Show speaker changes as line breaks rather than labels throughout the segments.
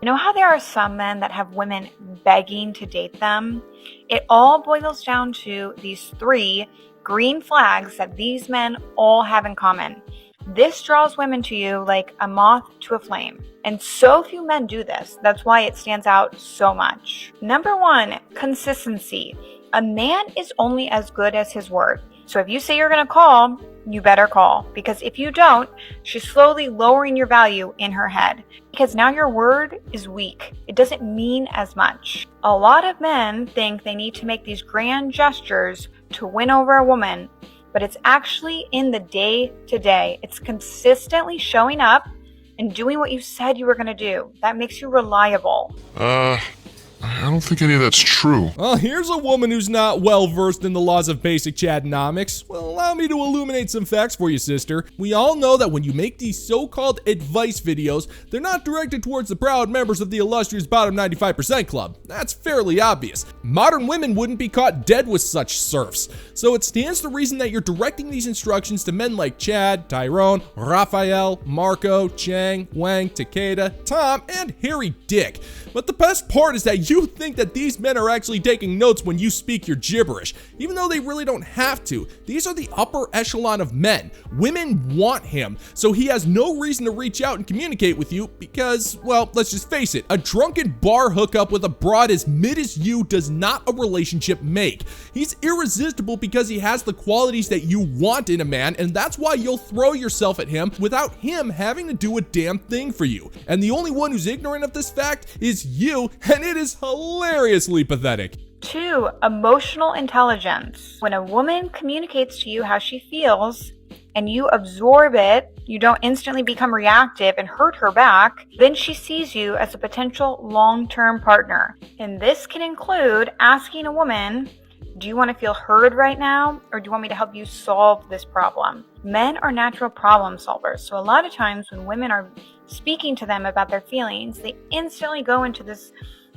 You know how there are some men that have women begging to date them? It all boils down to these 3 green flags that these men all have in common. This draws women to you like a moth to a flame. And so few men do this. That's why it stands out so much. Number 1, consistency. A man is only as good as his word. So if you say you're going to call, you better call. Because if you don't, she's slowly lowering your value in her head. Because now your word is weak. It doesn't mean as much. A lot of men think they need to make these grand gestures to win over a woman. But it's actually in the day-to-day. It's consistently showing up and doing what you said you were going to do. That makes you reliable.
I don't think any of that's true.
Well, here's a woman who's not well versed in the laws of basic Chadnomics. Well, allow me to illuminate some facts for you, sister. We all know that when you make these so-called advice videos, they're not directed towards the proud members of the illustrious bottom 95% club. That's fairly obvious. Modern women wouldn't be caught dead with such serfs. So it stands to reason that you're directing these instructions to men like Chad, Tyrone, Raphael, Marco, Chang, Wang, Takeda, Tom, and Harry Dick. But the best part is that you think that these men are actually taking notes when you speak your gibberish, even though they really don't have to. These are the upper echelon of men. Women want him, so he has no reason to reach out and communicate with you because, well, let's just face it, a drunken bar hookup with a broad as mid as you does not a relationship make. He's irresistible because he has the qualities that you want in a man, and that's why you'll throw yourself at him without him having to do a damn thing for you. And the only one who's ignorant of this fact is you, and it is hilariously pathetic.
2, emotional intelligence. When a woman communicates to you how she feels and you absorb it, you don't instantly become reactive and hurt her back, then she sees you as a potential long-term partner. And this can include asking a woman, do you want to feel heard right now, or do you want me to help you solve this problem? Men are natural problem solvers, so a lot of times when women are speaking to them about their feelings, they instantly go into this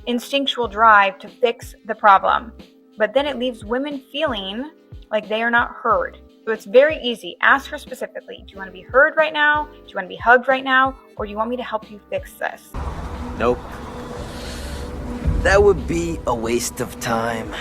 instinctual drive to fix the problem. But then it leaves women feeling like they are not heard. So it's very easy. Ask her specifically, do you want to be heard right now? Do you want to be hugged right now? Or do you want me to help you fix this?
Nope. That would be a waste of time.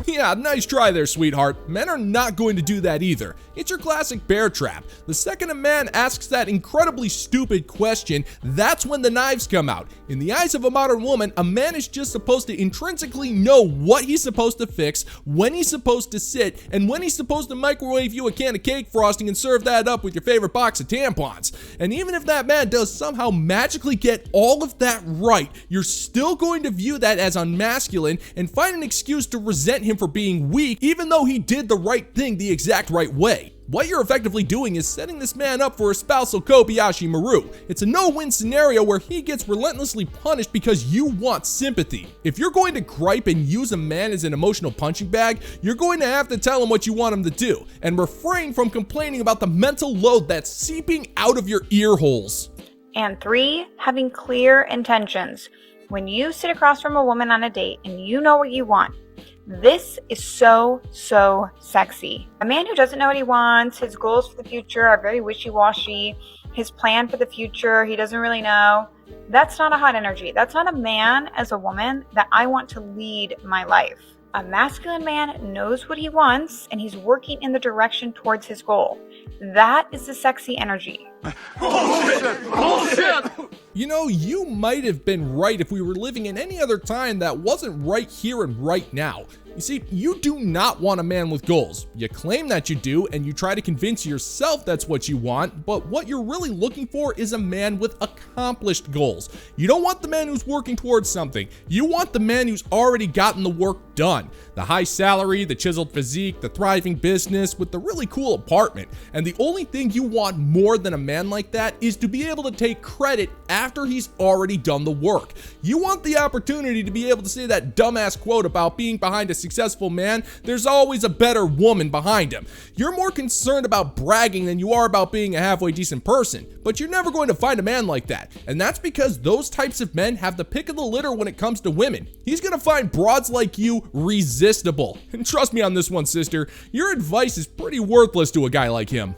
Yeah, nice try there, sweetheart. Men are not going to do that either. It's your classic bear trap. The second a man asks that incredibly stupid question, that's when the knives come out. In the eyes of a modern woman, a man is just supposed to intrinsically know what he's supposed to fix, when he's supposed to sit, and when he's supposed to microwave you a can of cake frosting and serve that up with your favorite box of tampons. And even if that man does somehow magically get all of that right, you're still going to view that as unmasculine and find an excuse to resent him for being weak, even though he did the right thing the exact right way. What you're effectively doing is setting this man up for a spousal Kobayashi Maru. It's a no-win scenario where he gets relentlessly punished because you want sympathy. If you're going to gripe and use a man as an emotional punching bag, you're going to have to tell him what you want him to do, and refrain from complaining about the mental load that's seeping out of your ear holes.
And 3, having clear intentions. When you sit across from a woman on a date and you know what you want, this is so sexy. A man who doesn't know what he wants, his goals for the future are very wishy-washy, his plan for the future, he doesn't really know. That's not a hot energy. That's not a man as a woman that I want to lead my life. A masculine man knows what he wants and he's working in the direction towards his goal. That is the sexy energy.
Bullshit!
You know, you might have been right if we were living in any other time that wasn't right here and right now. You see, you do not want a man with goals. You claim that you do, and you try to convince yourself that's what you want, but what you're really looking for is a man with accomplished goals. You don't want the man who's working towards something. You want the man who's already gotten the work done. The high salary, the chiseled physique, the thriving business with the really cool apartment. And the only thing you want more than a man like that is to be able to take credit after he's already done the work. You want the opportunity to be able to say that dumbass quote about being behind a successful man, there's always a better woman behind him. You're more concerned about bragging than you are about being a halfway decent person, but you're never going to find a man like that. And that's because those types of men have the pick of the litter when it comes to women. He's gonna find broads like you resistible. And trust me on this one, sister, your advice is pretty worthless to a guy like him.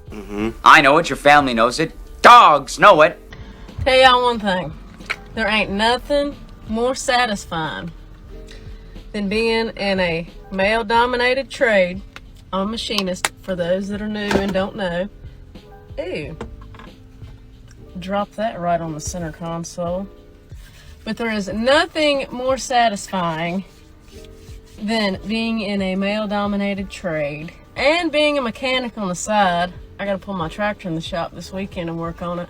I know it, your family knows it, dogs know it.
Tell y'all one thing.
There ain't nothing more satisfying than being in a male-dominated trade. I'm a machinist, for those that are new and don't know. Ooh. Drop that right on the center console. But there is nothing more satisfying than being in a male-dominated trade and being a mechanic on the side. I gotta pull my tractor in the shop this weekend and work on it.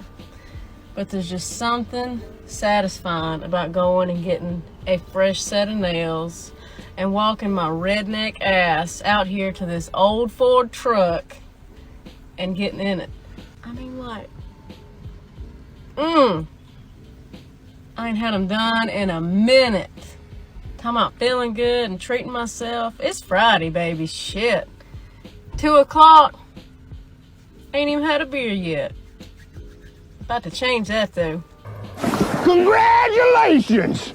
But there's just something satisfying about going and getting a fresh set of nails and walking my redneck ass out here to this old Ford truck and getting in it. I mean, what? I ain't had them done in a minute. Talking about feeling good and treating myself. It's Friday, baby. Shit. 2 o'clock. Ain't even had a beer yet. About to change that, though.
Congratulations!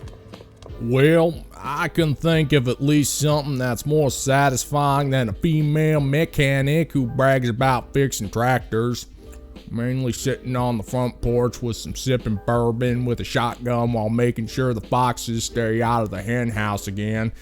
Well, I can think of at least something that's more satisfying than a female mechanic who brags about fixing tractors. Mainly sitting on the front porch with some sipping bourbon with a shotgun while making sure the foxes stay out of the hen house again.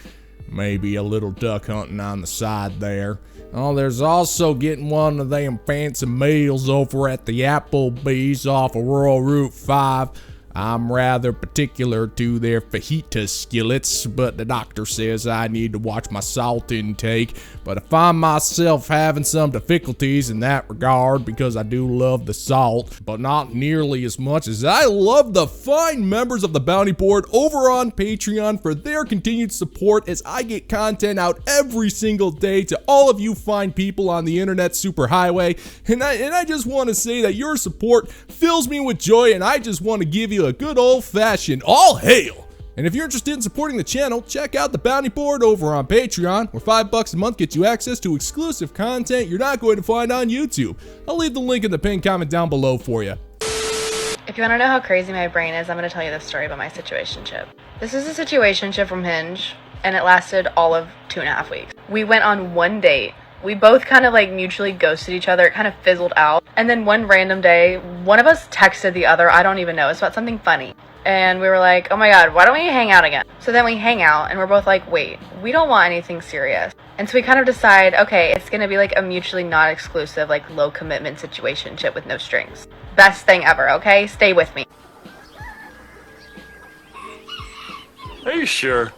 Maybe a little duck hunting on the side there. Oh, there's also getting one of them fancy meals over at the Applebee's off of Rural Route 5. I'm rather particular to their fajita skillets, but the doctor says I need to watch my salt intake. But I find myself having some difficulties in that regard because I do love the salt, but not nearly as much as I love the fine members of the Bounty Board over on Patreon for their continued support as I get content out every single day to all of you fine people on the internet superhighway. And I just want to say that your support fills me with joy, and I just want to give you a good old-fashioned all hail. And if you're interested in supporting the channel, check out the Bounty Board over on Patreon, where $5 a month gets you access to exclusive content you're not going to find on YouTube. I'll leave the link in the pinned comment down below for you.
If you want to know how crazy my brain is, I'm going to tell you this story about my situationship. This is a situationship from Hinge, and it lasted all of 2.5 weeks. We went on one date. We both kind of like mutually ghosted each other. It kind of fizzled out. And then one random day, one of us texted the other, I don't even know, it's about something funny. And we were like, oh my God, why don't we hang out again? So then we hang out and we're both like, wait, we don't want anything serious. And so we kind of decide, okay, it's going to be like a mutually non-exclusive, like low commitment situationship with no strings. Best thing ever, okay? Stay with me.
Are you sure?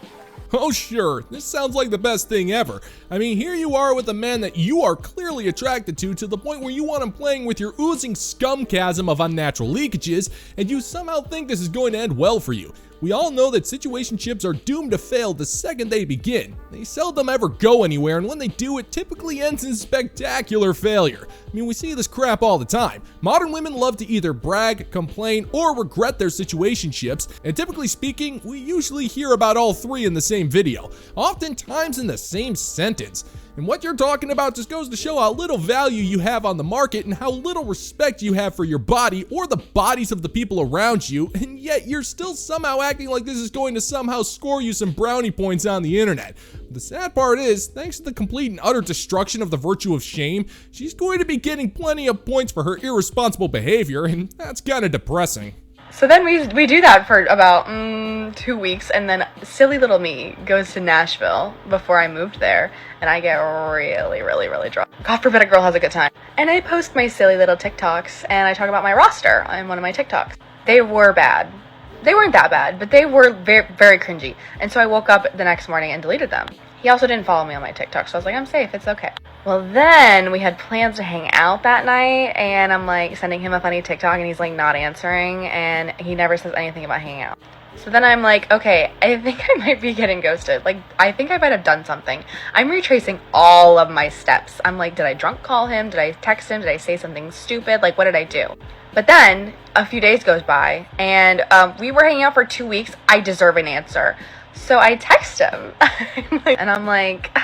Oh sure, this sounds like the best thing ever. I mean, here you are with a man that you are clearly attracted to the point where you want him playing with your oozing scum-chasm of unnatural leakages, and you somehow think this is going to end well for you. We all know that situationships are doomed to fail the second they begin. They seldom ever go anywhere, and when they do, it typically ends in spectacular failure. I mean, we see this crap all the time. Modern women love to either brag, complain, or regret their situationships, and typically speaking, we usually hear about all three in the same video, oftentimes in the same sentence. And what you're talking about just goes to show how little value you have on the market and how little respect you have for your body or the bodies of the people around you, and yet you're still somehow acting like this is going to somehow score you some brownie points on the internet. The sad part is, thanks to the complete and utter destruction of the virtue of shame, she's going to be getting plenty of points for her irresponsible behavior, and that's kind of depressing.
So then we do that for about 2 weeks, and then silly little me goes to Nashville before I moved there, and I get really drunk. God forbid a girl has a good time. And I post my silly little TikToks, and I talk about my roster on one of my TikToks. They were bad. They weren't that bad, but they were very cringy. And so I woke up the next morning and deleted them. He also didn't follow me on my TikTok, so I was like, I'm safe, it's okay. Well, then we had plans to hang out that night, and I'm like sending him a funny TikTok, and he's like not answering, and he never says anything about hanging out. So then I'm like, okay, I think I might be getting ghosted. Like, I think I might have done something. I'm retracing all of my steps. I'm like, did I drunk call him? Did I text him? Did I say something stupid? Like, what did I do? But then a few days goes by, and we were hanging out for 2 weeks. I deserve an answer. So I text him, and I'm like,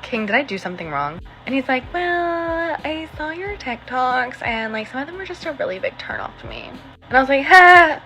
King, did I do something wrong? And he's like, well, I saw your TikToks, and like some of them were just a really big turn off to me. And I was like, ha.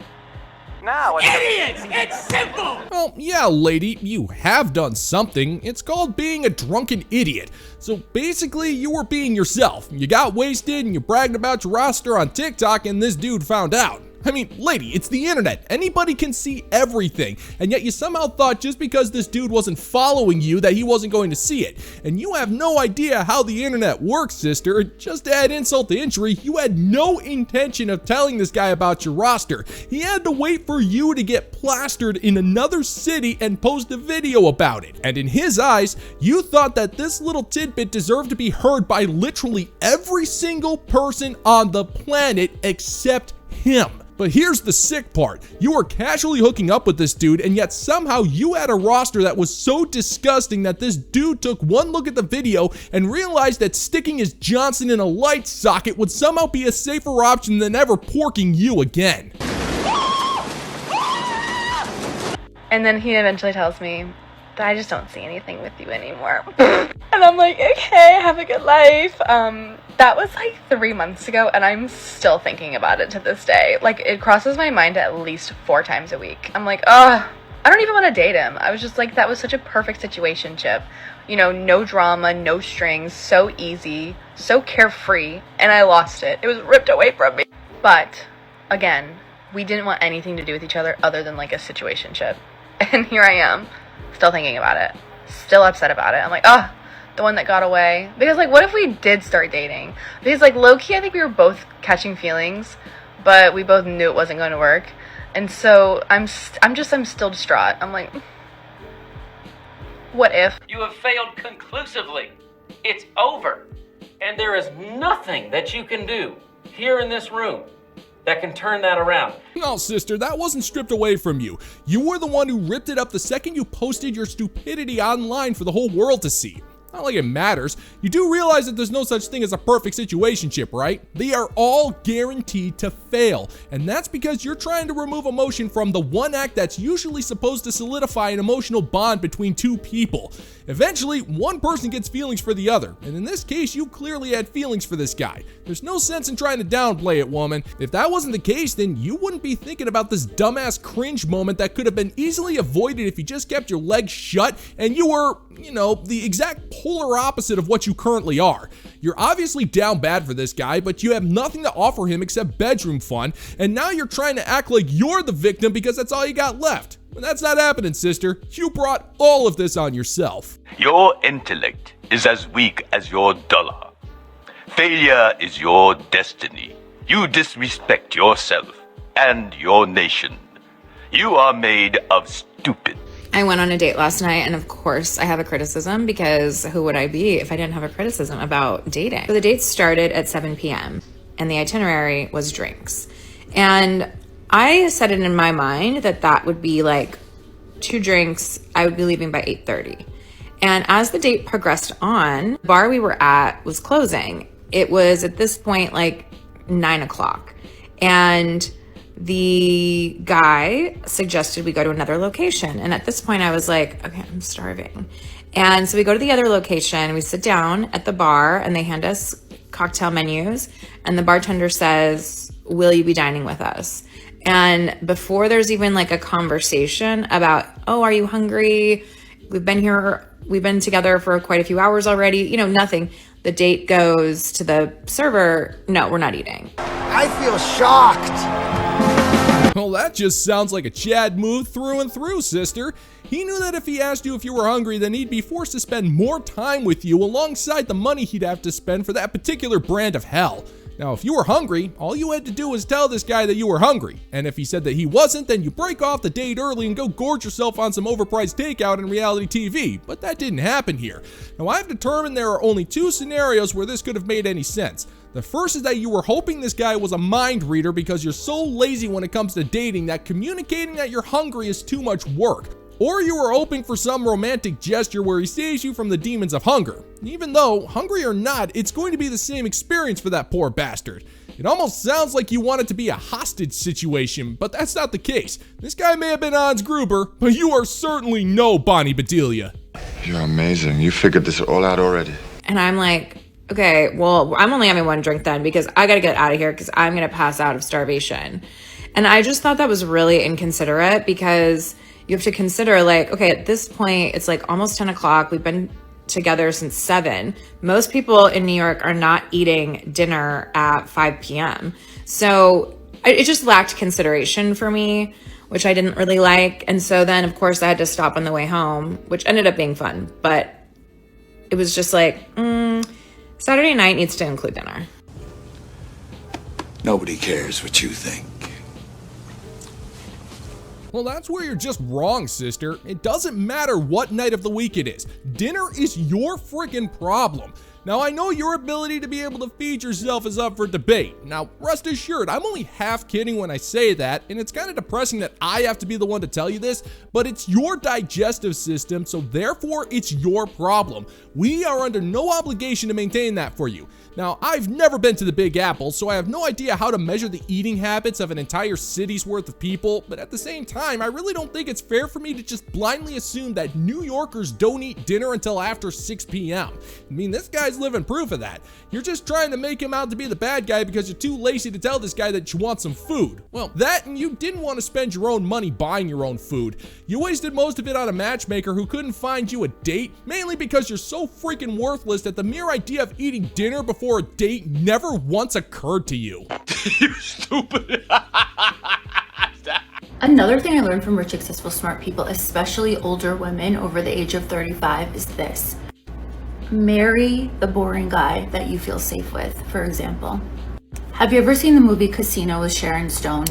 Now,
Idiots! It's simple!
Well, yeah, lady, you have done something. It's called being a drunken idiot. So basically, you were being yourself. You got wasted and you bragged about your roster on TikTok, and this dude found out. I mean, lady, it's the internet. Anybody can see everything. And yet you somehow thought just because this dude wasn't following you that he wasn't going to see it. And you have no idea how the internet works, sister. Just to add insult to injury, you had no intention of telling this guy about your roster. He had to wait for you to get plastered in another city and post a video about it. And in his eyes, you thought that this little tidbit deserved to be heard by literally every single person on the planet except him. But here's the sick part. You were casually hooking up with this dude, and yet somehow you had a roster that was so disgusting that this dude took one look at the video and realized that sticking his Johnson in a light socket would somehow be a safer option than ever porking you again.
And then he eventually tells me that I just don't see anything with you anymore. And I'm like, okay, have a good life. That was like 3 months ago, and I'm still thinking about it to this day. Like, it crosses my mind at least 4 times a week. I'm like, I don't even want to date him. I was just like, that was such a perfect situationship. You know, no drama, no strings, so easy, so carefree, and I lost it. It was ripped away from me. But, again, we didn't want anything to do with each other other than like a situationship. And here I am, still thinking about it, still upset about it. I'm like, the one that got away. Because, like, what if we did start dating? Because, like, low-key, I think we were both catching feelings, but we both knew it wasn't going to work. And so I'm still distraught. I'm like, what if?
You have failed conclusively. It's over. And there is nothing that you can do here in this room that can turn that around.
No, sister, that wasn't stripped away from you. You were the one who ripped it up the second you posted your stupidity online for the whole world to see. Not like it matters. You do realize that there's no such thing as a perfect situationship, right? They are all guaranteed to fail. And that's because you're trying to remove emotion from the one act that's usually supposed to solidify an emotional bond between two people. Eventually, one person gets feelings for the other. And in this case, you clearly had feelings for this guy. There's no sense in trying to downplay it, woman. If that wasn't the case, then you wouldn't be thinking about this dumbass cringe moment that could have been easily avoided if you just kept your legs shut and you were, you know, the exact polar opposite of what you currently are. You're obviously down bad for this guy, but you have nothing to offer him except bedroom fun, and now you're trying to act like you're the victim because that's all you got left. But that's not happening, sister. You brought all of this on yourself.
Your intellect is as weak as your dollar. Failure is your destiny. You disrespect yourself and your nation. You are made of stupid.
I went on a date last night, and of course I have a criticism, because who would I be if I didn't have a criticism about dating? So the date started at 7 p.m. and the itinerary was drinks. And I set it in my mind that that would be like 2 drinks. I would be leaving by 8:30. And as the date progressed on, the bar we were at was closing. It was at this point like 9 o'clock. And the guy suggested we go to another location. And at this point I was like, okay, I'm starving. And so we go to the other location, we sit down at the bar, and they hand us cocktail menus. And the bartender says, will you be dining with us? And before there's even like a conversation about, oh, are you hungry? We've been together for quite a few hours already. You know, nothing. The date goes to the server, no, we're not eating.
I feel shocked.
Well, that just sounds like a Chad move through and through, sister. He knew that if he asked you if you were hungry, then he'd be forced to spend more time with you alongside the money he'd have to spend for that particular brand of hell. Now, if you were hungry, all you had to do was tell this guy that you were hungry. And if he said that he wasn't, then you break off the date early and go gorge yourself on some overpriced takeout and reality TV. But that didn't happen here. Now, I've determined there are only 2 scenarios where this could have made any sense. The first is that you were hoping this guy was a mind reader because you're so lazy when it comes to dating that communicating that you're hungry is too much work. Or you were hoping for some romantic gesture where he saves you from the demons of hunger. Even though, hungry or not, it's going to be the same experience for that poor bastard. It almost sounds like you want it to be a hostage situation, but that's not the case. This guy may have been Hans Gruber, but you are certainly no Bonnie Bedelia.
You're amazing. You figured this all out already.
And I'm like, okay, well, I'm only having 1 drink then, because I gotta get out of here because I'm gonna pass out of starvation. And I just thought that was really inconsiderate, because you have to consider, like, okay, at this point, it's like almost 10 o'clock. We've been together since 7. Most people in New York are not eating dinner at 5 p.m. So it just lacked consideration for me, which I didn't really like. And so then, of course, I had to stop on the way home, which ended up being fun. But it was just like, Saturday night needs to include dinner.
Nobody cares what you think.
Well, that's where you're just wrong, sister. It doesn't matter what night of the week it is. Dinner is your freaking problem. Now, I know your ability to be able to feed yourself is up for debate. Now, rest assured, I'm only half kidding when I say that, and it's kind of depressing that I have to be the one to tell you this, but it's your digestive system, so therefore it's your problem. We are under no obligation to maintain that for you. Now, I've never been to the Big Apple, so I have no idea how to measure the eating habits of an entire city's worth of people, but at the same time, I really don't think it's fair for me to just blindly assume that New Yorkers don't eat dinner until after 6 p.m. I mean, this guy's living proof of that. You're just trying to make him out to be the bad guy because you're too lazy to tell this guy that you want some food. Well, that and you didn't want to spend your own money buying your own food. You wasted most of it on a matchmaker who couldn't find you a date, mainly because you're so freaking worthless that the mere idea of eating dinner before a date never once occurred to you.
You stupid.
Another thing I learned from rich, successful, smart people, especially older women over the age of 35, is this. Marry the boring guy that you feel safe with, for example. Have you ever seen the movie Casino with Sharon Stone?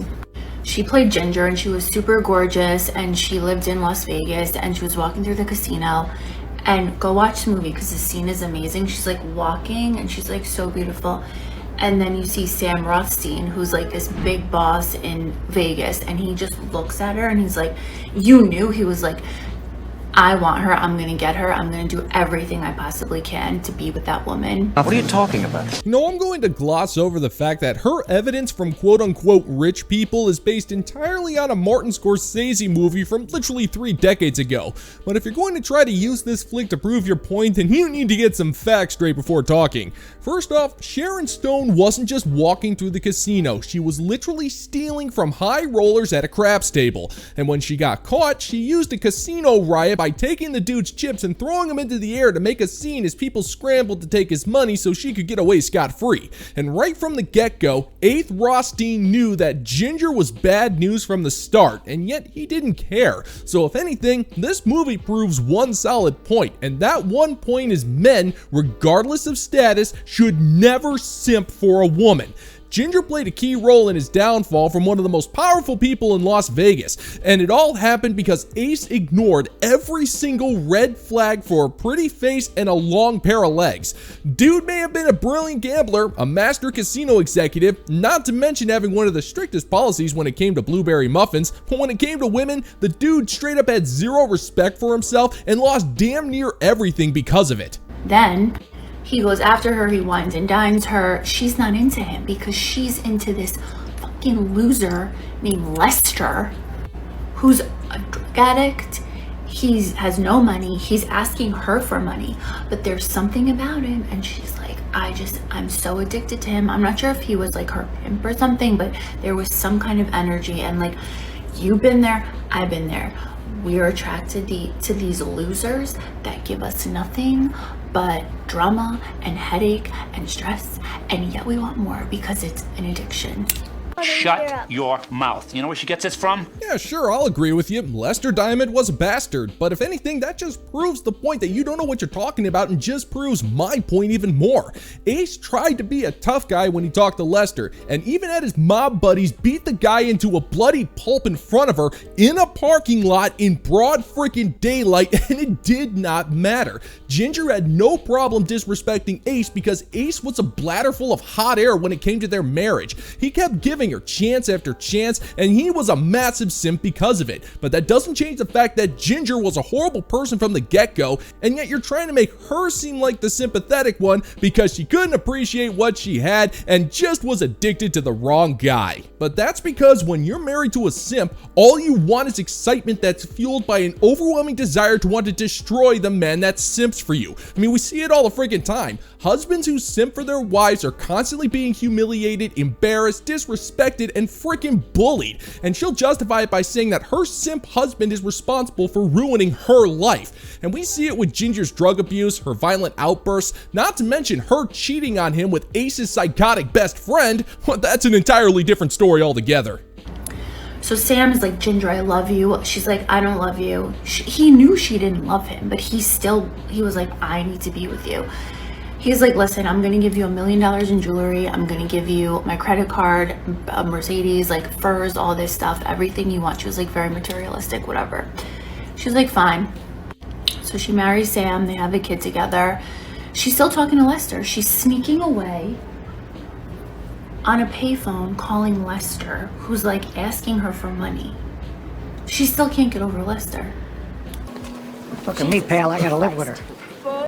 She played Ginger and she was super gorgeous and she lived in Las Vegas and she was walking through the casino. And go watch the movie because the scene is amazing. She's like walking and she's like so beautiful. And then you see Sam Rothstein, who's like this big boss in Vegas, and he just looks at her and he's like, you knew, he was like, I want her, I'm gonna get her, I'm gonna do everything I possibly can to be with that woman.
What are you talking about?
You know, I'm going to gloss over the fact that her evidence from quote-unquote rich people is based entirely on a Martin Scorsese movie from literally 3 decades ago. But if you're going to try to use this flick to prove your point, then you need to get some facts straight before talking. First off, Sharon Stone wasn't just walking through the casino, she was literally stealing from high rollers at a craps table. And when she got caught, she used a casino riot by taking the dude's chips and throwing them into the air to make a scene as people scrambled to take his money so she could get away scot-free. And right from the get-go, 8th Rothstein knew that Ginger was bad news from the start, and yet he didn't care. So if anything, this movie proves one solid point, and that one point is men, regardless of status, should never simp for a woman. Ginger played a key role in his downfall from one of the most powerful people in Las Vegas, and it all happened because Ace ignored every single red flag for a pretty face and a long pair of legs. Dude may have been a brilliant gambler, a master casino executive, not to mention having one of the strictest policies when it came to blueberry muffins, but when it came to women, the dude straight up had zero respect for himself and lost damn near everything because of it.
Then he goes after her, he wines and dines her. She's not into him because she's into this fucking loser named Lester, who's a drug addict. He has no money. He's asking her for money, but there's something about him, and she's like, I'm so addicted to him. I'm not sure if he was like her pimp or something, but there was some kind of energy, and like, you've been there, I've been there. We're attracted to these losers that give us nothing but drama and headache and stress, and yet we want more because it's an addiction.
Shut your mouth. You know where she gets this from?
Yeah, sure, I'll agree with you. Lester Diamond was a bastard, but if anything, that just proves the point that you don't know what you're talking about and just proves my point even more. Ace tried to be a tough guy when he talked to Lester, and even had his mob buddies beat the guy into a bloody pulp in front of her in a parking lot in broad freaking daylight, and it did not matter. Ginger had no problem disrespecting Ace because Ace was a bladder full of hot air when it came to their marriage. He kept giving her chance after chance, and he was a massive simp because of it. But that doesn't change the fact that Ginger was a horrible person from the get-go, and yet you're trying to make her seem like the sympathetic one because she couldn't appreciate what she had and just was addicted to the wrong guy. But that's because when you're married to a simp, all you want is excitement that's fueled by an overwhelming desire to want to destroy the man that simps for you. I mean, we see it all the freaking time. Husbands who simp for their wives are constantly being humiliated, embarrassed, disrespected, disrespected and freaking bullied, and she'll justify it by saying that her simp husband is responsible for ruining her life. And we see it with Ginger's drug abuse, her violent outbursts, not to mention her cheating on him with Ace's psychotic best friend. Well, that's an entirely different story altogether.
So Sam is like, Ginger, I love you. She's like, I don't love you. He knew she didn't love him, but he was like, I need to be with you. He's like, listen, I'm gonna give you $1 million in jewelry. I'm gonna give you my credit card, a Mercedes, like furs, all this stuff, everything you want. She was like very materialistic, whatever. She's like, fine. So she marries Sam, they have a kid together. She's still talking to Lester. She's sneaking away on a payphone calling Lester, who's like asking her for money. She still can't get over Lester.
Look at me, pal, I gotta live with her.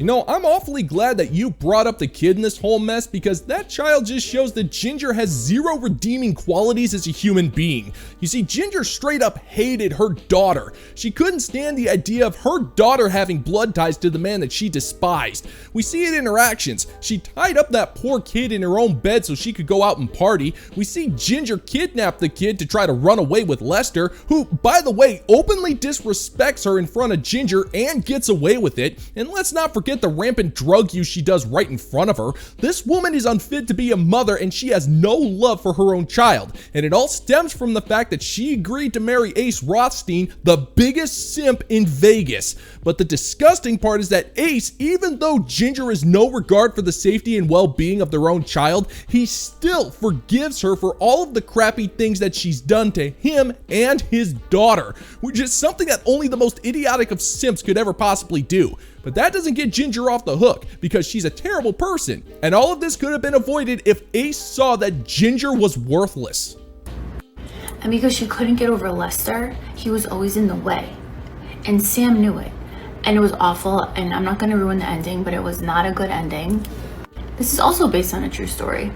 You know, I'm awfully glad that you brought up the kid in this whole mess, because that child just shows that Ginger has zero redeeming qualities as a human being. You see, Ginger straight up hated her daughter. She couldn't stand the idea of her daughter having blood ties to the man that she despised. We see it in her actions. She tied up that poor kid in her own bed so she could go out and party. We see Ginger kidnap the kid to try to run away with Lester, who, by the way, openly disrespects her in front of Ginger and gets away with it. And let's not forget the rampant drug use she does right in front of her. This woman is unfit to be a mother, and she has no love for her own child. And it all stems from the fact that she agreed to marry Ace Rothstein, the biggest simp in Vegas. But the disgusting part is that Ace, even though Ginger has no regard for the safety and well-being of their own child, he still forgives her for all of the crappy things that she's done to him and his daughter, which is something that only the most idiotic of simps could ever possibly do. But that doesn't get Ginger off the hook, because she's a terrible person. And all of this could have been avoided if Ace saw that Ginger was worthless.
And because she couldn't get over Lester, he was always in the way. And Sam knew it. And it was awful, and I'm not going to ruin the ending, but it was not a good ending. This is also based on a true story.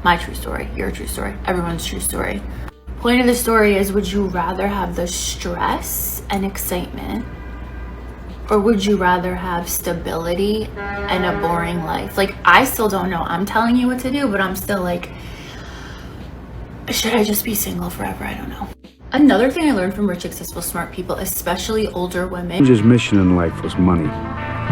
My true story, your true story, everyone's true story. Point of the story is, would you rather have the stress and excitement, or would you rather have stability and a boring life? Like, I still don't know. I'm telling you what to do, but I'm still like, should I just be single forever? I don't know. Another thing I learned from rich, successful, smart people, especially older women.
Ginger's mission in life was money.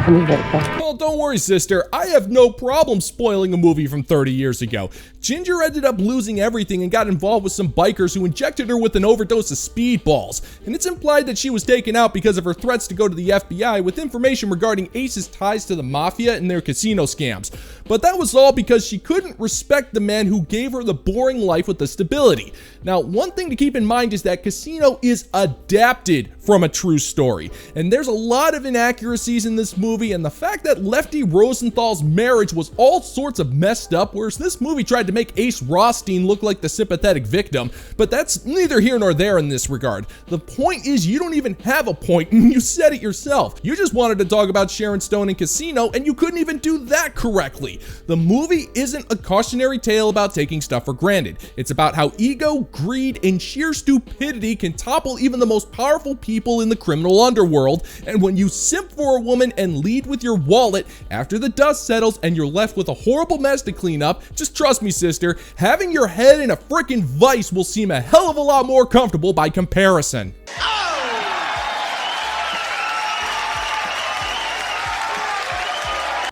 Well, don't worry, sister. I have no problem spoiling a movie from 30 years ago. Ginger ended up losing everything and got involved with some bikers who injected her with an overdose of speedballs. And it's implied that she was taken out because of her threats to go to the FBI with information regarding Ace's ties to the mafia and their casino scams. But that was all because she couldn't respect the man who gave her the boring life with the stability. Now, one thing to keep in mind is that Casino is adapted from a true story. And there's a lot of inaccuracies in this movie, and the fact that Lefty Rosenthal's marriage was all sorts of messed up, whereas this movie tried to make Ace Rothstein look like the sympathetic victim, but that's neither here nor there in this regard. The point is, you don't even have a point, and you said it yourself. You just wanted to talk about Sharon Stone and Casino, and you couldn't even do that correctly. The movie isn't a cautionary tale about taking stuff for granted. It's about how ego, greed, and sheer stupidity can topple even the most powerful people in the criminal underworld, and when you simp for a woman and lead with your wallet, after the dust settles and you're left with a horrible mess to clean up, just trust me, sister, having your head in a frickin' vice will seem a hell of a lot more comfortable by comparison.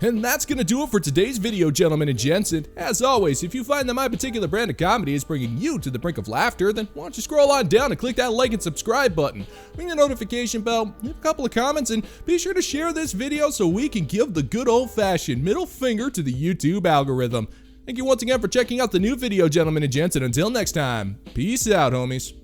And that's gonna do it for today's video, gentlemen and gents. And as always, if you find that my particular brand of comedy is bringing you to the brink of laughter, then why don't you scroll on down and click that like and subscribe button, ring the notification bell, leave a couple of comments, and be sure to share this video so we can give the good old-fashioned middle finger to the YouTube algorithm. Thank you once again for checking out the new video, gentlemen and gents, and until next time, peace out, homies.